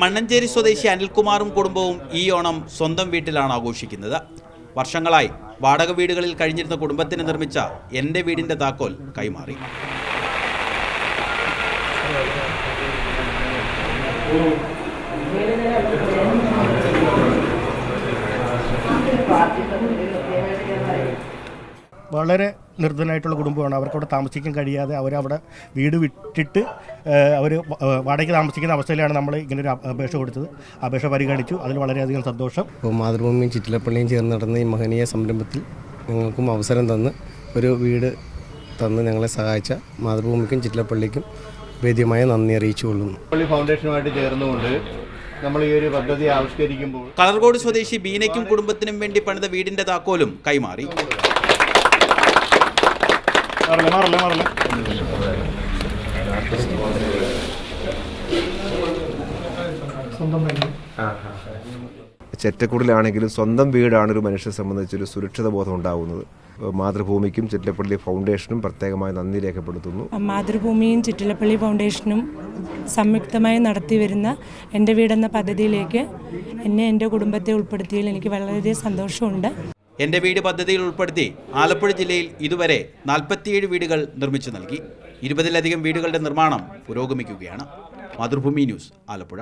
മണ്ണഞ്ചേരി സ്വദേശി അനിൽകുമാറും കുടുംബവും ഈ ഓണം സ്വന്തം വീട്ടിലാണ് ആഘോഷിക്കുന്നത്. വർഷങ്ങളായി വാടക വീടുകളിൽ കഴിഞ്ഞിരുന്ന കുടുംബത്തിന് നിർമ്മിച്ച എൻ്റെ വീടിൻ്റെ താക്കോൽ കൈമാറി. വളരെ നിർദ്ധനായിട്ടുള്ള കുടുംബമാണ്. അവർക്കവിടെ താമസിക്കാൻ കഴിയാതെ അവരവിടെ വീട് വിട്ടിട്ട് അവർ വാടകയ്ക്ക് താമസിക്കുന്ന അവസ്ഥയിലാണ് നമ്മൾ ഇങ്ങനൊരു അപേക്ഷ കൊടുത്തത്. അപേക്ഷ പരിഗണിച്ചു. അതിൽ വളരെയധികം സന്തോഷം. ഇപ്പോൾ മാതൃഭൂമിയും ചിറ്റിലപ്പള്ളിയും ചേർന്ന് നടന്ന ഈ മഹനീയ സംരംഭത്തിൽ ഞങ്ങൾക്കും അവസരം തന്ന് ഒരു വീട് തന്ന് ഞങ്ങളെ സഹായിച്ച മാതൃഭൂമിക്കും ചിറ്റിലപ്പള്ളിക്കും വേദ്യമായ നന്ദി അറിയിച്ചുകൊള്ളുന്നു. പള്ളി ഫൗണ്ടേഷനുമായിട്ട് ചേർന്നുകൊണ്ട് നമ്മൾ ഈ ഒരു പദ്ധതി ആവിഷ്കരിക്കുമ്പോൾ കളർകോട് സ്വദേശി ബീനയ്ക്കും കുടുംബത്തിനും വേണ്ടി പണിത വീടിൻ്റെ താക്കോലും കൈമാറി. ചെറ്റക്കുടിലാണെങ്കിലും സ്വന്തം വീടാണ് ഒരു മനുഷ്യനെ സംബന്ധിച്ചൊരു സുരക്ഷിത ബോധം ഉണ്ടാകുന്നത്. മാതൃഭൂമിക്കും ചിറ്റിലപ്പള്ളി ഫൗണ്ടേഷനും പ്രത്യേകമായി നന്ദി രേഖപ്പെടുത്തുന്നു. മാതൃഭൂമിയും ചിറ്റിലപ്പള്ളി ഫൗണ്ടേഷനും സംയുക്തമായി നടത്തിവരുന്ന എൻ്റെ വീടെന്ന പദ്ധതിയിലേക്ക് എന്നെ എൻ്റെ കുടുംബത്തെ ഉൾപ്പെടുത്തിയതിൽ എനിക്ക് വളരെ സന്തോഷമുണ്ട്. എൻ്റെ വീട് പദ്ധതിയിൽ ഉൾപ്പെടുത്തി ആലപ്പുഴ ജില്ലയിൽ ഇതുവരെ 47 വീടുകൾ നിർമ്മിച്ചു നൽകി. 20-ലധികം വീടുകളുടെ നിർമ്മാണം പുരോഗമിക്കുകയാണ്. മാതൃഭൂമി ന്യൂസ്, ആലപ്പുഴ.